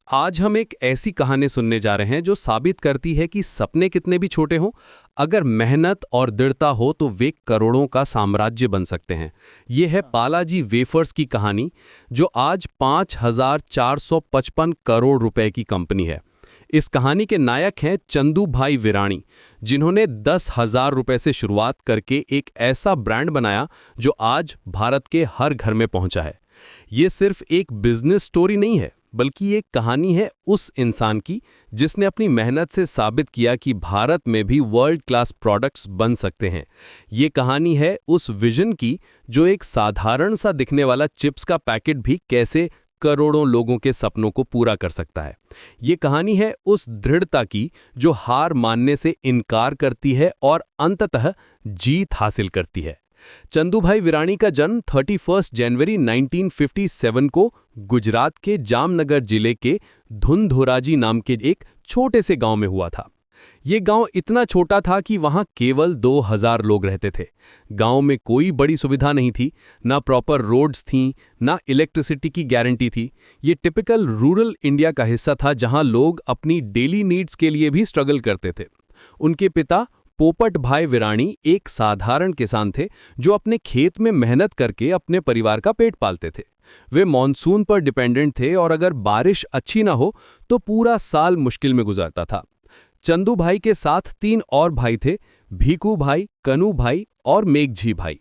आज हम एक ऐसी कहानी सुनने जा रहे हैं जो साबित करती है कि सपने कितने भी छोटे हों, अगर मेहनत और दृढ़ता हो तो वे करोड़ों का साम्राज्य बन सकते हैं। ये है बालाजी वेफर्स की कहानी, जो आज 5,455 करोड़ रुपए की कंपनी है। इस कहानी के नायक हैं चंदू भाई विराणी, जिन्होंने 10,000 रुपए से शुरुआत करके एक ऐसा ब्रांड बनाया जो आज भारत के हर घर में पहुंचा है। ये सिर्फ एक बिजनेस स्टोरी नहीं है, बल्कि एक कहानी है उस इंसान की जिसने अपनी मेहनत से साबित किया कि भारत में भी वर्ल्ड क्लास प्रोडक्ट्स बन सकते हैं। ये कहानी है उस विजन की जो एक साधारण सा दिखने वाला चिप्स का पैकेट भी कैसे करोड़ों लोगों के सपनों को पूरा कर सकता है। ये कहानी है उस दृढ़ता की जो हार मानने से इनकार करती है और अंततः जीत हासिल करती है। चंदू भाई विराणी का जन्म 31 जनवरी 1957 को गुजरात के जामनगर जिले के धुंधोराजी नाम के एक छोटे से गांव में हुआ था। ये गांव इतना छोटा था कि वहां केवल 2,000 लोग रहते थे। गांव में कोई बड़ी सुविधा नहीं थी, ना प्रॉपर रोड्स थीं, ना इलेक्ट्रिसिटी की गारंटी थी। ये टिपिकल रूरल इंडिया का हिस्सा था जहां लोग अपनी डेली नीड्स के लिए भी स्ट्रगल करते थे। उनके पिता पोपट भाई विराणी एक साधारण किसान थे जो अपने खेत में मेहनत करके अपने परिवार का पेट पालते थे। वे मॉनसून पर डिपेंडेंट थे और अगर बारिश अच्छी ना हो तो पूरा साल मुश्किल में गुजरता था। चंदू भाई के साथ 3 और भाई थे, भीकू भाई, कनू भाई और मेघजी भाई।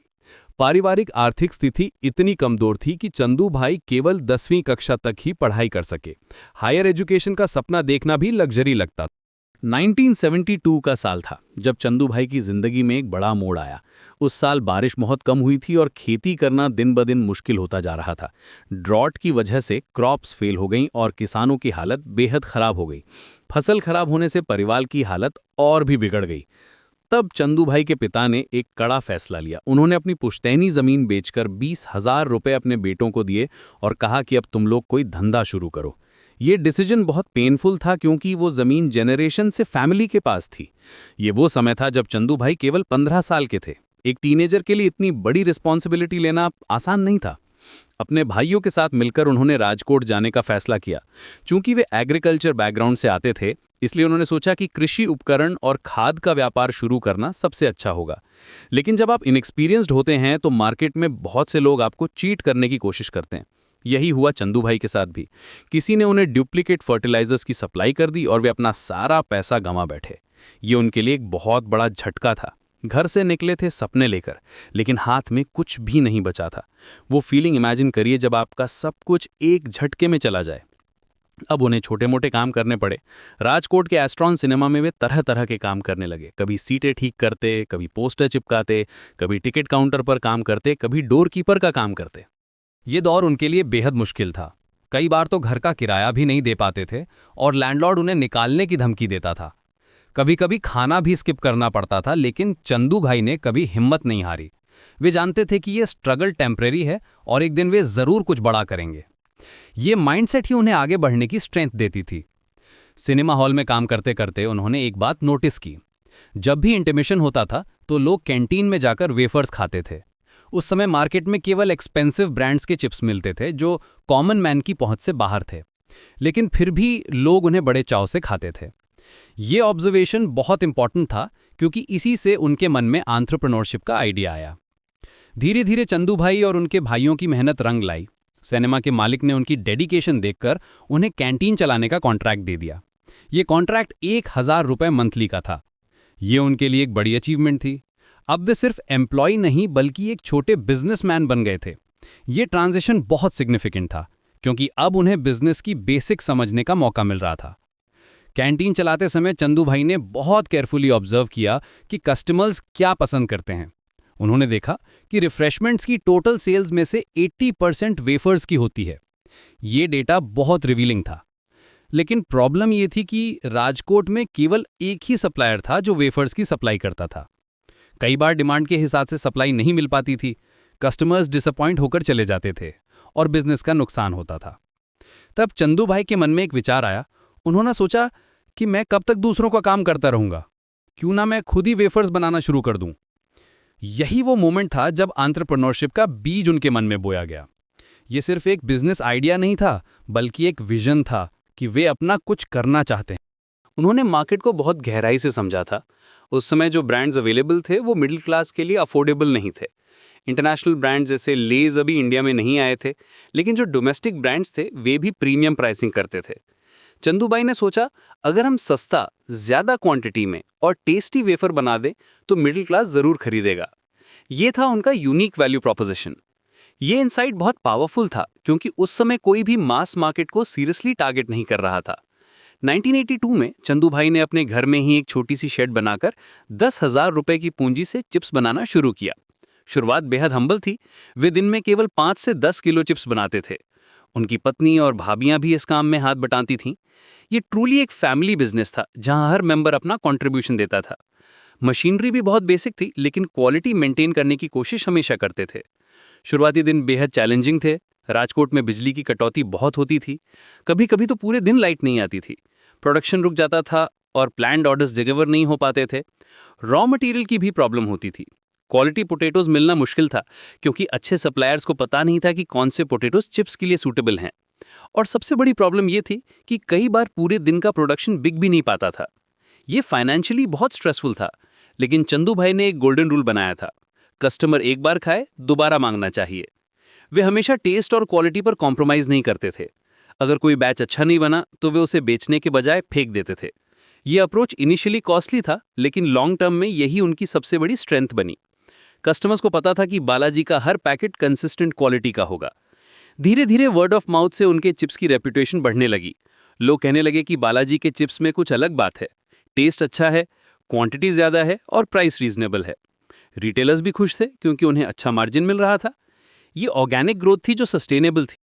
पारिवारिक आर्थिक स्थिति इतनी कमजोर थी कि चंदू भाई केवल 10वीं कक्षा तक ही पढ़ाई कर सके। हायर एजुकेशन का सपना देखना भी लग्जरी लगता था। 1972 का साल था जब चंदू भाई की जिंदगी में एक बड़ा मोड़ आया। उस साल बारिश बहुत कम हुई थी और खेती करना दिन ब दिन मुश्किल होता जा रहा था। ड्रॉट की वजह से क्रॉप्स फेल हो गईं और किसानों की हालत बेहद खराब हो गई। फसल खराब होने से परिवार की हालत और भी बिगड़ गई। तब चंदू भाई के पिता ने एक कड़ा फैसला लिया। उन्होंने अपनी पुश्तैनी जमीन बेचकर 20,000 रुपए अपने बेटों को दिए और कहा कि अब तुम लोग कोई धंधा शुरू करो। ये डिसीजन बहुत पेनफुल था क्योंकि वो जमीन जेनरेशन से फैमिली के पास थी। ये वो समय था जब चंदू भाई केवल 15 साल के थे। एक टीनेजर के लिए इतनी बड़ी रिस्पॉन्सिबिलिटी लेना आसान नहीं था। अपने भाइयों के साथ मिलकर उन्होंने राजकोट जाने का फैसला किया। चूंकि वे एग्रीकल्चर बैकग्राउंड से आते थे, इसलिए उन्होंने सोचा कि कृषि उपकरण और खाद का व्यापार शुरू करना सबसे अच्छा होगा। लेकिन जब आप इनएक्सपीरियंस्ड होते हैं तो मार्केट में बहुत से लोग आपको चीट करने की कोशिश करते हैं। यही हुआ चंदू भाई के साथ भी। किसी ने उन्हें डुप्लीकेट फर्टिलाइजर्स की सप्लाई कर दी और वे अपना सारा पैसा गंवा बैठे। ये उनके लिए एक बहुत बड़ा झटका था। घर से निकले थे सपने लेकर, लेकिन हाथ में कुछ भी नहीं बचा था। वो फीलिंग इमेजिन करिए जब आपका सब कुछ एक झटके में चला जाए। अब उन्हें छोटे मोटे काम करने पड़े। राजकोट के एस्ट्रॉन सिनेमा में वे तरह तरह के काम करने लगे। कभी सीटें ठीक करते, कभी पोस्टर चिपकाते, कभी टिकट काउंटर पर काम करते, कभी डोर कीपर का काम करते। ये दौर उनके लिए बेहद मुश्किल था। कई बार तो घर का किराया भी नहीं दे पाते थे और लैंडलॉर्ड उन्हें निकालने की धमकी देता था। कभी कभी खाना भी स्किप करना पड़ता था, लेकिन चंदू भाई ने कभी हिम्मत नहीं हारी। वे जानते थे कि ये स्ट्रगल टेम्परेरी है और एक दिन वे जरूर कुछ बड़ा करेंगे। ये माइंडसेट ही उन्हें आगे बढ़ने की स्ट्रेंथ देती थी। सिनेमा हॉल में काम करते करते उन्होंने एक बात नोटिस की। जब भी इंटिमेशन होता था तो लोग कैंटीन में जाकर वेफर्स खाते थे। उस समय मार्केट में केवल एक्सपेंसिव ब्रांड्स के चिप्स मिलते थे जो कॉमन मैन की पहुंच से बाहर थे, लेकिन फिर भी लोग उन्हें बड़े चाव से खाते थे। ये ऑब्जर्वेशन बहुत इंपॉर्टेंट था क्योंकि इसी से उनके मन में एंटरप्रेन्योरशिप का आइडिया आया। धीरे धीरे चंदू भाई और उनके भाइयों की मेहनत रंग लाई। सिनेमा के मालिक ने उनकी डेडिकेशन देखकर उन्हें कैंटीन चलाने का कॉन्ट्रैक्ट दे दिया। ये कॉन्ट्रैक्ट 1,000 रुपए मंथली का था। ये उनके लिए एक बड़ी अचीवमेंट थी। अब वे सिर्फ एम्प्लॉय नहीं बल्कि एक छोटे बिजनेसमैन बन गए थे। ये ट्रांजिशन बहुत सिग्निफिकेंट था क्योंकि अब उन्हें बिजनेस की बेसिक समझने का मौका मिल रहा था। कैंटीन चलाते समय चंदू भाई ने बहुत केयरफुली ऑब्जर्व किया कि कस्टमर्स क्या पसंद करते हैं। उन्होंने देखा कि रिफ्रेशमेंट्स की टोटल सेल्स में से 80% वेफर्स की होती है। ये डेटा बहुत रिवीलिंग था। लेकिन प्रॉब्लम ये थी कि राजकोट में केवल एक ही सप्लायर था जो वेफर्स की सप्लाई करता था। कई बार डिमांड के हिसाब से सप्लाई नहीं मिल पाती थी। कस्टमर्स डिसअपॉइंट होकर चले जाते थे और बिजनेस का नुकसान होता था। तब चंदू भाई के मन में एक विचार आया। उन्होंने सोचा कि मैं कब तक दूसरों का काम करता रहूंगा, क्यों ना मैं खुद ही वेफर्स बनाना शुरू कर दूं। यही वो मोमेंट था जब एंटरप्रेन्योरशिप का बीज उनके मन में बोया गया। ये सिर्फ एक बिजनेस आइडिया नहीं था, बल्कि एक विजन था कि वे अपना कुछ करना चाहते हैं। उन्होंने मार्केट को बहुत गहराई से समझा था। उस समय जो ब्रांड्स अवेलेबल थे वो मिडिल क्लास के लिए अफोर्डेबल नहीं थे। इंटरनेशनल ब्रांड्स जैसे लेज अभी इंडिया में नहीं आए थे, लेकिन जो डोमेस्टिक ब्रांड्स थे वे भी प्रीमियम प्राइसिंग करते थे। चंदूभाई ने सोचा, अगर हम सस्ता, ज्यादा क्वांटिटी में और टेस्टी वेफर बना दें तो मिडिल क्लास जरूर खरीदेगा। ये था उनका यूनिक वैल्यू प्रोपोजिशन। ये इनसाइट बहुत पावरफुल था क्योंकि उस समय कोई भी मास मार्केट को सीरियसली टारगेट नहीं कर रहा था। 1982 में चंदूभाई ने अपने घर में ही एक छोटी सी शेड बनाकर 10,000 रुपए की पूंजी से चिप्स बनाना शुरू किया। शुरुआत बेहद हम्बल थी। वे दिन में केवल 5 से 10 किलो चिप्स बनाते थे। उनकी पत्नी और भाभियां भी इस काम में हाथ बटाती थीं। ये ट्रूली एक फैमिली बिजनेस था जहां हर मेंबर अपना कंट्रीब्यूशन देता था। मशीनरी भी बहुत बेसिक थी, लेकिन क्वालिटी मेंटेन करने की कोशिश हमेशा करते थे। शुरुआती दिन बेहद चैलेंजिंग थे। राजकोट में बिजली की कटौती बहुत होती थी। कभी कभी तो पूरे दिन लाइट नहीं आती थी। प्रोडक्शन रुक जाता था और प्लान्ड ऑर्डर्स डिलीवर नहीं हो पाते थे। रॉ मटेरियल की भी प्रॉब्लम होती थी। क्वालिटी पोटैटोज मिलना मुश्किल था क्योंकि अच्छे सप्लायर्स को पता नहीं था कि कौन से पोटैटोज चिप्स के लिए सूटेबल हैं। और सबसे बड़ी प्रॉब्लम ये थी कि कई बार पूरे दिन का प्रोडक्शन बिक भी नहीं पाता था। ये फाइनेंशियली बहुत स्ट्रेसफुल था, लेकिन चंदू भाई ने एक गोल्डन रूल बनाया था, कस्टमर एक बार खाए दोबारा मांगना चाहिए। वे हमेशा टेस्ट और क्वालिटी पर कॉम्प्रोमाइज नहीं करते थे। अगर कोई बैच अच्छा नहीं बना तो वे उसे बेचने के बजाय फेंक देते थे। ये अप्रोच इनिशियली कॉस्टली था, लेकिन लॉन्ग टर्म में यही उनकी सबसे बड़ी स्ट्रेंथ बनी। कस्टमर्स को पता था कि बालाजी का हर पैकेट कंसिस्टेंट क्वालिटी का होगा। धीरे धीरे वर्ड ऑफ माउथ से उनके चिप्स की रेपुटेशन बढ़ने लगी। लोग कहने लगे कि बालाजी के चिप्स में कुछ अलग बात है, टेस्ट अच्छा है, क्वांटिटी ज्यादा है और प्राइस रीजनेबल है। रिटेलर्स भी खुश थे क्योंकि उन्हें अच्छा मार्जिन मिल रहा था। ये ऑर्गेनिक ग्रोथ थी जो सस्टेनेबल थी।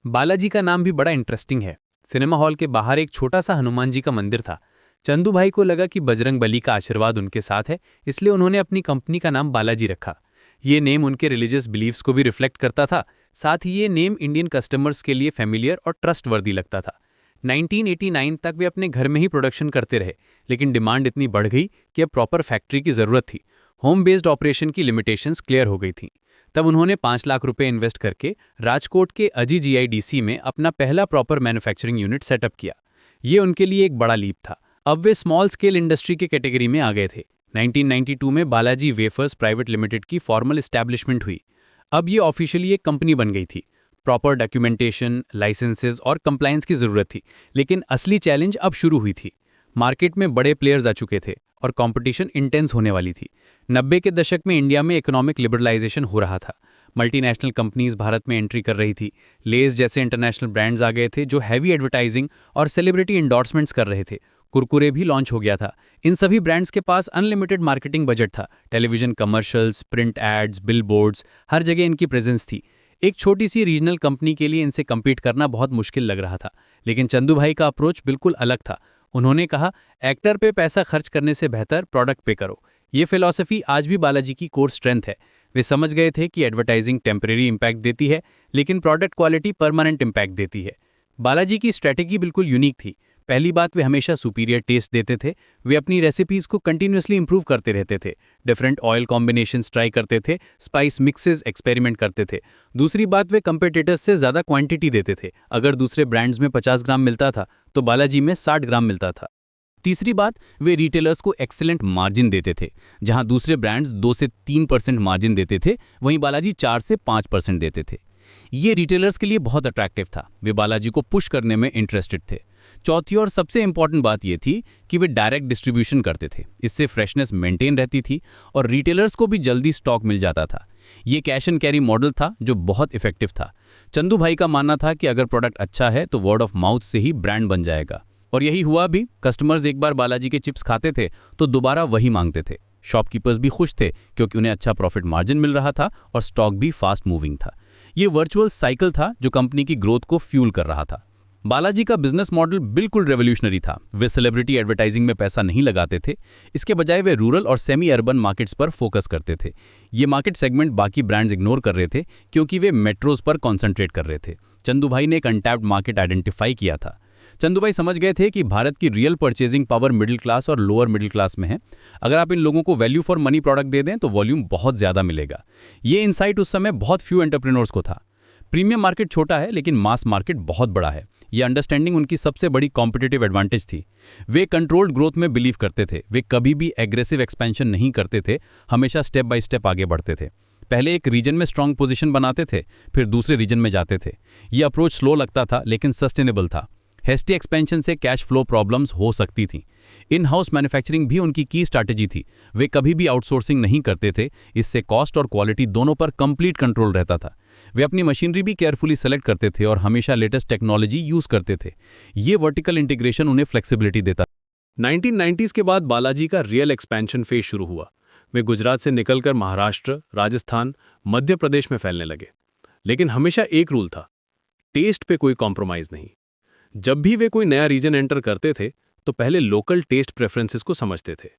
बालाजी का नाम भी बड़ा इंटरेस्टिंग है। सिनेमा हॉल के बाहर एक छोटा सा हनुमान जी का मंदिर था। चंदू भाई को लगा कि बजरंग बली का आशीर्वाद उनके साथ है, इसलिए उन्होंने अपनी कंपनी का नाम बालाजी रखा। ये नेम उनके रिलीजियस बिलीव्स को भी रिफ्लेक्ट करता था। साथ ही ये नेम इंडियन कस्टमर्स के लिए फैमिलियर और ट्रस्टवर्दी लगता था। 1989 तक वे अपने घर में ही प्रोडक्शन करते रहे, लेकिन डिमांड इतनी बढ़ गई कि अब प्रॉपर फैक्ट्री की ज़रूरत थी। होम बेस्ड ऑपरेशन की लिमिटेशंस क्लियर हो गई थीं। तब उन्होंने 5 लाख रुपए इन्वेस्ट करके राजकोट के अजी GIDC में अपना पहला प्रॉपर मैन्युफैक्चरिंग यूनिट सेटअप किया। ये उनके लिए एक बड़ा लीप था। अब वे स्मॉल स्केल इंडस्ट्री के कैटेगरी में आ गए थे। 1992 में बालाजी वेफर्स प्राइवेट लिमिटेड की फॉर्मल एस्टैब्लिशमेंट हुई। अब ये ऑफिशियली एक कंपनी बन गई थी। प्रॉपर डॉक्यूमेंटेशन, लाइसेंसेज और कंप्लायंस की ज़रूरत थी, लेकिन असली चैलेंज अब शुरू हुई थी। मार्केट में बड़े प्लेयर्स आ चुके थे और कंपटीशन इंटेंस होने वाली थी। 90 के दशक में इंडिया में इकोनॉमिक लिबरलाइजेशन हो रहा था। मल्टीनेशनल कंपनीज भारत में एंट्री कर रही थी। लेज जैसे इंटरनेशनल ब्रांड्स आ गए थे जो हैवी एडवर्टाइजिंग और सेलिब्रिटी इंडोर्समेंट्स कर रहे थे। कुरकुरे भी लॉन्च हो गया था। इन सभी ब्रांड्स के पास अनलिमिटेड मार्केटिंग बजट था। Television commercials, print ads, billboards, हर जगह इनकी प्रेजेंस थी। एक छोटी सी रीजनल कंपनी के लिए इनसे कम्पीट करना बहुत मुश्किल लग रहा था, लेकिन चंदू भाई का अप्रोच बिल्कुल अलग था। उन्होंने कहा, एक्टर पे पैसा खर्च करने से बेहतर प्रोडक्ट पे करो। ये फिलॉसफी आज भी बालाजी की कोर स्ट्रेंथ है। वे समझ गए थे कि एडवर्टाइजिंग टेम्परेरी इंपैक्ट देती है, लेकिन प्रोडक्ट क्वालिटी परमानेंट इंपैक्ट देती है। बालाजी की स्ट्रैटेजी बिल्कुल यूनिक थी। पहली बात, वे हमेशा सुपीरियर टेस्ट देते थे। वे अपनी रेसिपीज को कंटिन्यूअसली इंप्रूव करते रहते थे। डिफरेंट ऑयल कॉम्बिनेशंस ट्राई करते थे, स्पाइस मिक्सेस एक्सपेरिमेंट करते थे। दूसरी बात, वे कंपेटिटर्स से ज़्यादा क्वांटिटी देते थे। अगर दूसरे ब्रांड्स में 50 ग्राम मिलता था तो बालाजी में 60 ग्राम मिलता था। तीसरी बात, वे रिटेलर्स को एक्सेलेंट मार्जिन देते थे। जहां दूसरे ब्रांड्स 2 से 3% मार्जिन देते थे, वहीं बालाजी 4 से 5% देते थे। ये रिटेलर्स के लिए बहुत अट्रैक्टिव था। वे बालाजी को पुश करने में इंटरेस्टेड थे। चौथी और सबसे इंपॉर्टेंट बात यह थी कि वे डायरेक्ट डिस्ट्रीब्यूशन करते थे। इससे फ्रेशनेस मेंटेन रहती थी और रिटेलर्स को भी जल्दी स्टॉक मिल जाता था। ये कैश एंड कैरी मॉडल था जो बहुत इफेक्टिव था। चंदू भाई का मानना था कि अगर प्रोडक्ट अच्छा है तो वर्ड ऑफ माउथ से ही ब्रांड बन जाएगा, और यही हुआ भी। कस्टमर्स एक बार बालाजी के चिप्स खाते थे तो दोबारा वही मांगते थे। शॉपकीपर्स भी खुश थे क्योंकि उन्हें अच्छा प्रॉफिट मार्जिन मिल रहा था और स्टॉक भी फास्ट मूविंग था। ये वर्चुअल साइकिल था जो कंपनी की ग्रोथ को फ्यूल कर रहा था। बालाजी का बिजनेस मॉडल बिल्कुल रेवोल्यूशनरी था। वे सेलिब्रिटी एडवर्टाइजिंग में पैसा नहीं लगाते थे। इसके बजाय वे रूरल और सेमी अर्बन मार्केट्स पर फोकस करते थे। ये मार्केट सेगमेंट बाकी ब्रांड्स इग्नोर कर रहे थे क्योंकि वे मेट्रोज पर कॉन्सेंट्रेट कर रहे थे। चंदू भाई ने एक अनटैप्ड मार्केट आइडेंटिफाई किया था। चंदू भाई समझ गए थे कि भारत की real purchasing power middle class और लोअर मिडिल क्लास में है। अगर आप इन लोगों को वैल्यू फॉर मनी प्रोडक्ट दे दें तो वॉल्यूम बहुत ज़्यादा मिलेगा। ये इनसाइट उस समय बहुत फ्यू एंटरप्रेन्योर्स को था। प्रीमियम मार्केट छोटा है लेकिन मास मार्केट बहुत बड़ा है। ये अंडरस्टैंडिंग उनकी सबसे बड़ी कॉम्पिटिटिव एडवांटेज थी। वे कंट्रोल्ड ग्रोथ में बिलीव करते थे। वे कभी भी एग्रेसिव एक्सपेंशन नहीं करते थे, हमेशा स्टेप बाय स्टेप आगे बढ़ते थे। पहले एक रीजन में स्ट्रांग पोजीशन बनाते थे, फिर दूसरे रीजन में जाते थे। ये अप्रोच स्लो लगता था लेकिन सस्टेनेबल था। हेस्टी एक्सपेंशन से कैश फ्लो प्रॉब्लम्स हो सकती थी। इन हाउस मैन्युफैक्चरिंग भी उनकी की स्ट्रैटेजी थी। वे कभी भी आउटसोर्सिंग नहीं करते थे, इससे कॉस्ट और क्वालिटी दोनों पर कंप्लीट कंट्रोल रहता था। वे अपनी मशीनरी भी केयरफुली सेलेक्ट करते थे और हमेशा लेटेस्ट टेक्नोलॉजी यूज करते थे। ये वर्टिकल इंटीग्रेशन उन्हें फ्लेक्सिबिलिटी देता। 1990s के बाद बालाजी का रियल एक्सपेंशन फेज शुरू हुआ। वे गुजरात से निकलकर महाराष्ट्र, राजस्थान, मध्य प्रदेश में फैलने लगे। लेकिन हमेशा एक रूल था, टेस्ट पे कोई कॉम्प्रोमाइज नहीं। जब भी वे कोई नया रीजन एंटर करते थे तो पहले लोकल टेस्ट प्रेफरेंसेस को समझते थे।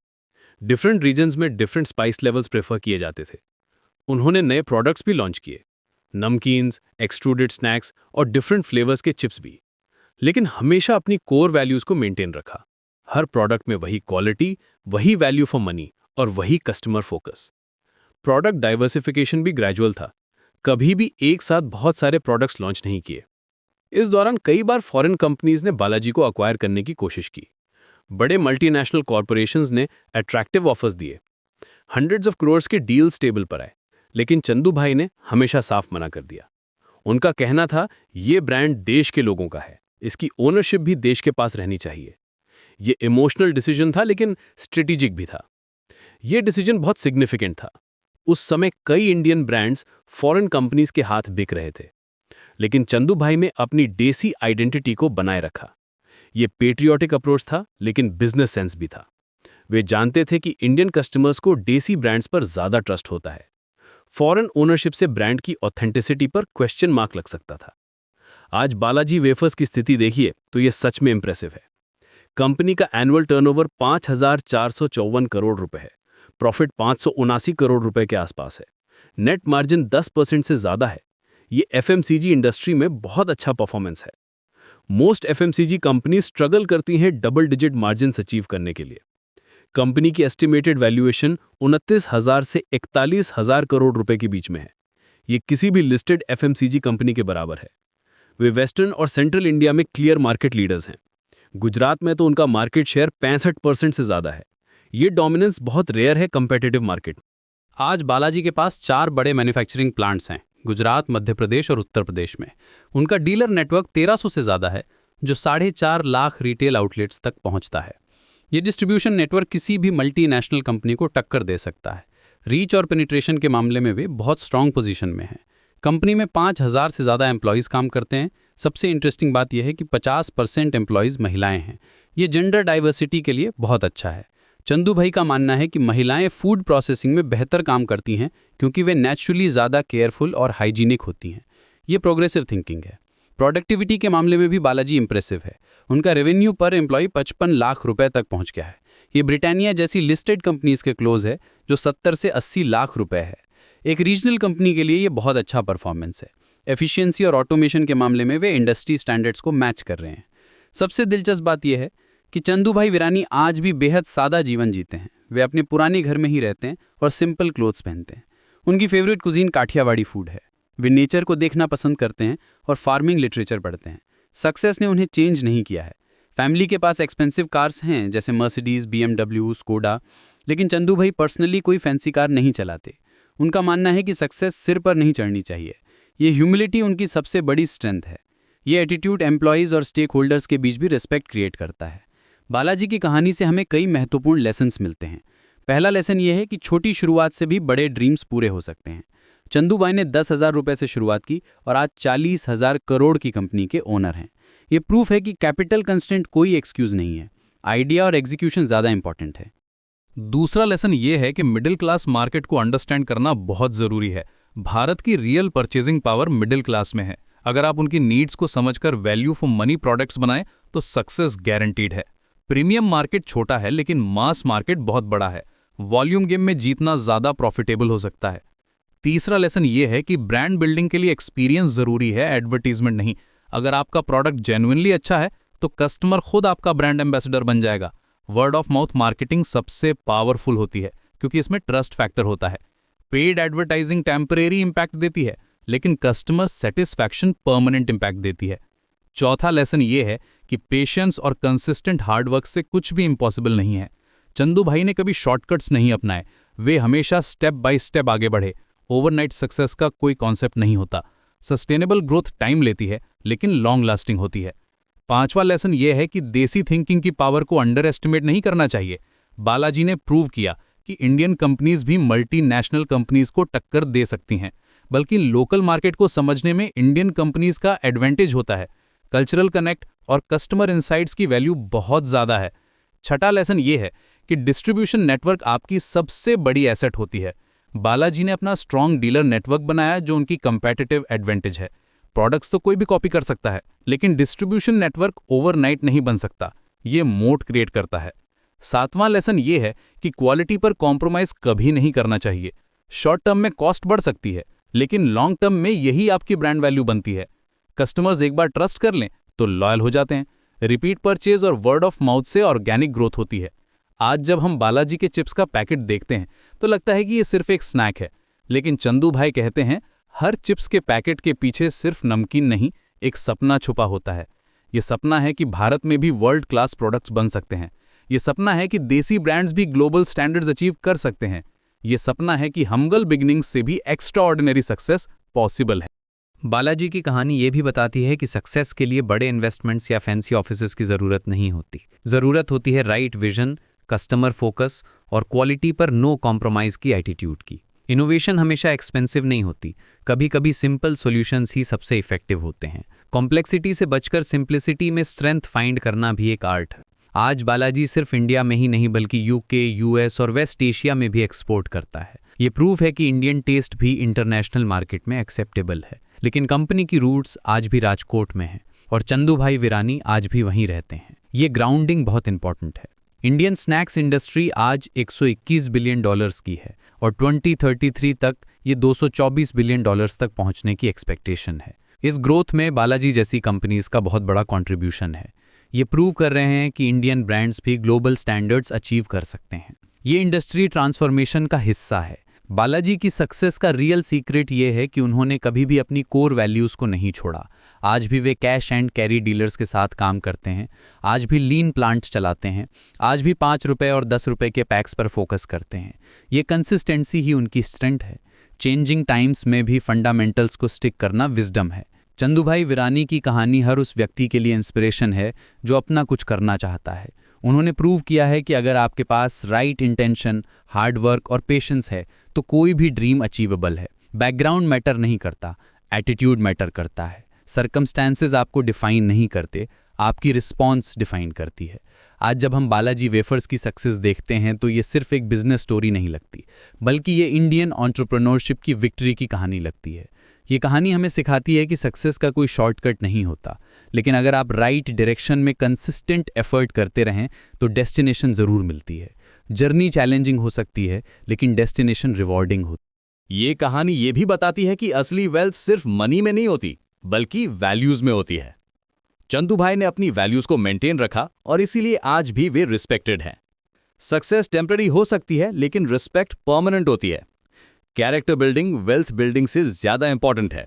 डिफरेंट रीजन्स में डिफरेंट स्पाइस लेवल्स प्रेफर किए जाते थे। उन्होंने नए प्रोडक्ट्स भी लॉन्च किए, नमकीन्स, एक्सट्रूडेड स्नैक्स और डिफरेंट फ्लेवर्स के चिप्स भी। लेकिन हमेशा अपनी कोर वैल्यूज को मेंटेन रखा। हर प्रोडक्ट में वही क्वालिटी, वही वैल्यू फॉर मनी और वही कस्टमर फोकस। प्रोडक्ट डाइवर्सिफिकेशन भी ग्रेजुअल था। कभी भी एक साथ बहुत सारे प्रोडक्ट्स लॉन्च नहीं किए। इस दौरान कई बार फॉरेन कंपनीज ने बालाजी को अक्वायर करने की कोशिश की। बड़े मल्टीनेशनल कॉरपोरेशंस ने अट्रैक्टिव ऑफर्स दिए। हंड्रेड्स ऑफ करोड़्स के डील्स टेबल पर आए, लेकिन चंदू भाई ने हमेशा साफ मना कर दिया। उनका कहना था, ये ब्रांड देश के लोगों का है, इसकी ओनरशिप भी देश के पास रहनी चाहिए। ये इमोशनल डिसीजन था लेकिन स्ट्रेटेजिक भी था। ये डिसीजन बहुत सिग्निफिकेंट था। उस समय कई इंडियन ब्रांड्स फॉरेन कंपनीज के हाथ बिक रहे थे, लेकिन चंदू भाई ने अपनी देसी आइडेंटिटी को बनाए रखा। ये पेट्रियोटिक अप्रोच था लेकिन बिजनेस सेंस भी था। वे जानते थे कि इंडियन कस्टमर्स को देसी ब्रांड्स पर ज्यादा ट्रस्ट होता है। फॉरेन ओनरशिप से ब्रांड की ऑथेंटिसिटी पर क्वेश्चन मार्क लग सकता था। आज बालाजी वेफर्स की स्थिति देखिए तो यह सच में इंप्रेसिव है। कंपनी का एनुअल टर्नओवर 5,454 करोड़ रुपए है। प्रॉफिट 579 करोड़ रुपए के आसपास है। नेट मार्जिन 10% से ज्यादा है। ये एफएमसीजी इंडस्ट्री में बहुत अच्छा परफॉर्मेंस है। मोस्ट एफएमसीजी कंपनी स्ट्रगल करती हैं डबल डिजिट मार्जिन अचीव करने के लिए। कंपनी की एस्टिमेटेड वैल्यूएशन 29,000 से 41,000 करोड़ रुपए के बीच में है। ये किसी भी लिस्टेड एफएमसीजी कंपनी के बराबर है। वे वेस्टर्न और सेंट्रल इंडिया में क्लियर मार्केट लीडर्स हैं। गुजरात में तो उनका मार्केट शेयर 65% से ज्यादा है। ये डोमिनेंस बहुत रेयर है कंपेटिटिव मार्केट। आज बालाजी के पास 4 बड़े मैन्युफैक्चरिंग प्लांट्स हैं, गुजरात, मध्य प्रदेश और उत्तर प्रदेश में। उनका डीलर नेटवर्क 1300 से ज़्यादा है, जो 4.5 लाख रिटेल आउटलेट्स तक पहुंचता है। ये डिस्ट्रीब्यूशन नेटवर्क किसी भी मल्टीनेशनल कंपनी को टक्कर दे सकता है। रीच और पेनिट्रेशन के मामले में वे बहुत स्ट्रांग पोजीशन में हैं। कंपनी में 5,000 से ज़्यादा एम्प्लॉयज़ काम करते हैं। सबसे इंटरेस्टिंग बात यह है कि 50% एम्प्लॉयज़ महिलाएं हैं। ये जेंडर डाइवर्सिटी के लिए बहुत अच्छा है। चंदू भाई का मानना है कि महिलाएं फूड प्रोसेसिंग में बेहतर काम करती हैं क्योंकि वे नेचुरली ज़्यादा केयरफुल और हाइजीनिक होती हैं। ये प्रोग्रेसिव थिंकिंग है। प्रोडक्टिविटी के मामले में भी बालाजी इंप्रेसिव है। उनका रेवेन्यू पर एम्प्लॉय 55 लाख रुपए तक पहुंच गया है। ये ब्रिटानिया जैसी लिस्टेड कंपनीज के क्लोज है, जो 70 से 80 लाख रुपए है। एक रीजनल कंपनी के लिए ये बहुत अच्छा परफॉर्मेंस है। एफिशिएंसी और ऑटोमेशन के मामले में वे इंडस्ट्री स्टैंडर्ड्स को मैच कर रहे हैं। सबसे दिलचस्प बात यह है कि चंदू भाई वीरानी आज भी बेहद सादा जीवन जीते हैं। वे अपने पुराने घर में ही रहते हैं और सिंपल क्लोथ्स पहनते हैं। उनकी फेवरेट कुजीन काठियावाड़ी फूड है। वे नेचर को देखना पसंद करते हैं और फार्मिंग लिटरेचर पढ़ते हैं। सक्सेस ने उन्हें चेंज नहीं किया है। फैमिली के पास एक्सपेंसिव कार्स हैं जैसे मर्सिडीज, BMW, स्कोडा, लेकिन चंदू भाई पर्सनली कोई फैंसी कार नहीं चलाते। उनका मानना है कि सक्सेस सिर पर नहीं चढ़नी चाहिए। ये ह्यूमिलिटी उनकी सबसे बड़ी स्ट्रेंथ है। ये एटीट्यूड एम्प्लॉयज़ और स्टेक होल्डर्स के बीच भी रिस्पेक्ट क्रिएट करता है। बालाजी की कहानी से हमें कई महत्वपूर्ण लेसन्स मिलते हैं। पहला लेसन यह है कि छोटी शुरुआत से भी बड़े ड्रीम्स पूरे हो सकते हैं। चंदू भाई ने 10,000 रुपये से शुरुआत की और आज 40,000 करोड़ की कंपनी के ओनर हैं। ये प्रूफ है कि कैपिटल कंस्टेंट कोई एक्सक्यूज नहीं है। आइडिया और एग्जीक्यूशन ज़्यादा इंपॉर्टेंट है। दूसरा लेसन ये है कि मिडिल क्लास मार्केट को अंडरस्टैंड करना बहुत ज़रूरी है। भारत की real purchasing power middle class में है। अगर आप उनकी नीड्स को समझकर वैल्यू फॉर मनी प्रोडक्ट्स बनाएं तो सक्सेस गारंटीड है। प्रीमियम मार्केट छोटा है लेकिन मास मार्केट बहुत बड़ा है। वॉल्यूम गेम में जीतना ज़्यादा प्रॉफिटेबल हो सकता है। तीसरा लेसन ये है कि ब्रांड बिल्डिंग के लिए एक्सपीरियंस ज़रूरी है, एडवर्टीजमेंट नहीं। अगर आपका प्रोडक्ट जेन्युइनली अच्छा है तो कस्टमर खुद आपका ब्रांड एम्बेसडर बन जाएगा। वर्ड ऑफ माउथ मार्केटिंग सबसे पावरफुल होती है क्योंकि इसमें ट्रस्ट फैक्टर होता है। पेड एडवर्टाइजिंग टेम्परेरी इंपैक्ट देती है लेकिन कस्टमर सेटिस्फैक्शन परमानेंट इंपैक्ट देती है। चौथा लेसन ये है कि पेशेंस और कंसिस्टेंट हार्डवर्क से कुछ भी इम्पॉसिबल नहीं है। चंदू भाई ने कभी शॉर्टकट्स नहीं अपनाए, वे हमेशा स्टेप बाय स्टेप आगे बढ़े। ओवरनाइट सक्सेस का कोई कॉन्सेप्ट नहीं होता। सस्टेनेबल ग्रोथ टाइम लेती है, लेकिन लॉन्ग लास्टिंग होती है। पांचवा लेसन यह है कि देसी थिंकिंग की पावर को अंडर एस्टिमेट नहीं करना चाहिए। बालाजी ने प्रूव किया कि इंडियन कंपनीज भी मल्टीनेशनल कंपनीज को टक्कर दे सकती हैं, बल्कि लोकल मार्केट को समझने में इंडियन कंपनीज का एडवांटेज होता है। कल्चरल कनेक्ट और कस्टमर इंसाइट्स की वैल्यू बहुत ज़्यादा है। छठा लेसन ये है कि डिस्ट्रीब्यूशन नेटवर्क आपकी सबसे बड़ी एसेट होती है। बालाजी ने अपना स्ट्रॉन्ग डीलर नेटवर्क बनाया जो उनकी कंपेटिटिव एडवांटेज है। प्रोडक्ट्स तो कोई भी कॉपी कर सकता है, लेकिन डिस्ट्रीब्यूशन नेटवर्क ओवरनाइट नहीं बन सकता। ये मोट क्रिएट करता है। सातवां लेसन ये है कि क्वालिटी पर कॉम्प्रोमाइज कभी नहीं करना चाहिए। शॉर्ट टर्म में कॉस्ट बढ़ सकती है, लेकिन लॉन्ग टर्म में यही आपकी ब्रांड वैल्यू बनती है। कस्टमर्स एक बार ट्रस्ट कर लें तो लॉयल हो जाते हैं। रिपीट परचेज और वर्ड ऑफ माउथ से ऑर्गेनिक ग्रोथ होती है। आज जब हम बालाजी के चिप्स का पैकेट देखते हैं तो लगता है कि ये सिर्फ एक स्नैक है, लेकिन चंदू भाई कहते हैं हर चिप्स के पैकेट के पीछे सिर्फ नमकीन नहीं, एक सपना छुपा होता है। ये सपना है कि भारत में भी वर्ल्ड क्लास प्रोडक्ट्स बन सकते हैं। ये सपना है कि देसी ब्रांड्स भी ग्लोबल स्टैंडर्ड्स अचीव कर सकते हैं। ये सपना है कि हम्बल बिगिनिंग्स से भी एक्स्ट्राऑर्डिनरी सक्सेस पॉसिबल है। बालाजी की कहानी ये भी बताती है कि सक्सेस के लिए बड़े इन्वेस्टमेंट्स या फैंसी ऑफिसेज की ज़रूरत नहीं होती। ज़रूरत होती है राइट विजन, कस्टमर फोकस और क्वालिटी पर नो कॉम्प्रोमाइज़ की एटीट्यूड की। इनोवेशन हमेशा एक्सपेंसिव नहीं होती, कभी कभी सिंपल सॉल्यूशंस ही सबसे इफेक्टिव होते हैं। कॉम्प्लेक्सिटी से बचकर सिंप्लिसिटी में स्ट्रेंथ फाइंड करना भी एक आर्ट है। आज बालाजी सिर्फ इंडिया में ही नहीं बल्कि यूके, यूएस और वेस्ट एशिया में भी एक्सपोर्ट करता है। ये प्रूफ है कि इंडियन टेस्ट भी इंटरनेशनल मार्केट में एक्सेप्टेबल है। लेकिन कंपनी की रूट्स आज भी राजकोट में हैं और चंदू भाई विरानी आज भी वहीं रहते हैं। ये ग्राउंडिंग बहुत इंपॉर्टेंट है। इंडियन स्नैक्स इंडस्ट्री आज 121 बिलियन डॉलर्स की है और 2033 तक ये 224 बिलियन डॉलर्स तक पहुंचने की एक्सपेक्टेशन है। इस ग्रोथ में बालाजी जैसी कंपनीज का बहुत बड़ा कंट्रीब्यूशन है। ये प्रूव कर रहे हैं कि इंडियन ब्रांड्स भी ग्लोबल स्टैंडर्ड्स अचीव कर सकते हैं। ये इंडस्ट्री ट्रांसफॉर्मेशन का हिस्सा है। बालाजी की सक्सेस का रियल सीक्रेट ये है कि उन्होंने कभी भी अपनी कोर वैल्यूज़ को नहीं छोड़ा। आज भी वे कैश एंड कैरी डीलर्स के साथ काम करते हैं, आज भी लीन प्लांट्स चलाते हैं, आज भी 5 रुपये और 10 रुपये के पैक्स पर फोकस करते हैं। ये कंसिस्टेंसी ही उनकी स्ट्रेंथ है। चेंजिंग टाइम्स में भी फंडामेंटल्स को स्टिक करना विजडम है। चंदू भाई विरानी की कहानी हर उस व्यक्ति के लिए इंस्पिरेशन है जो अपना कुछ करना चाहता है। उन्होंने प्रूव किया है कि अगर आपके पास राइट इंटेंशन, हार्ड वर्क और पेशेंस है तो कोई भी ड्रीम अचीवेबल है। बैकग्राउंड मैटर नहीं करता, एटीट्यूड मैटर करता है। सर्कमस्टेंसेस आपको डिफाइन नहीं करते, आपकी रिस्पॉन्स डिफाइन करती है। आज जब हम बालाजी वेफर्स की सक्सेस देखते हैं तो ये सिर्फ एक बिजनेस स्टोरी नहीं लगती, बल्कि ये इंडियन एंटरप्रेन्योरशिप की विक्ट्री की कहानी लगती है। ये कहानी हमें सिखाती है कि सक्सेस का कोई शॉर्टकट नहीं होता, लेकिन अगर आप राइट डायरेक्शन में कंसिस्टेंट एफर्ट करते रहें तो डेस्टिनेशन ज़रूर मिलती है। जर्नी चैलेंजिंग हो सकती है, लेकिन डेस्टिनेशन रिवॉर्डिंग होती ये कहानी ये भी बताती है कि असली वेल्थ सिर्फ मनी में नहीं होती, बल्कि वैल्यूज में होती है। चंदू भाई ने अपनी वैल्यूज को मेंटेन रखा और इसीलिए आज भी वे रिस्पेक्टेड हैं। सक्सेस टेम्पररी हो सकती है, लेकिन रिस्पेक्ट परमानेंट होती है। कैरेक्टर बिल्डिंग वेल्थ बिल्डिंग से ज्यादा इंपॉर्टेंट है।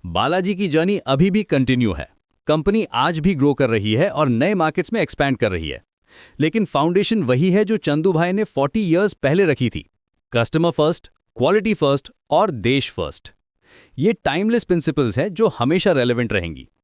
बालाजी की जर्नी अभी भी कंटिन्यू है। कंपनी आज भी ग्रो कर रही है और नए मार्केट्स में एक्सपैंड कर रही है, लेकिन फाउंडेशन वही है जो चंदू भाई ने 40 इयर्स पहले रखी थी। कस्टमर फर्स्ट, क्वालिटी फर्स्ट और देश फर्स्ट। ये टाइमलेस प्रिंसिपल्स हैं जो हमेशा रेलेवेंट रहेंगी।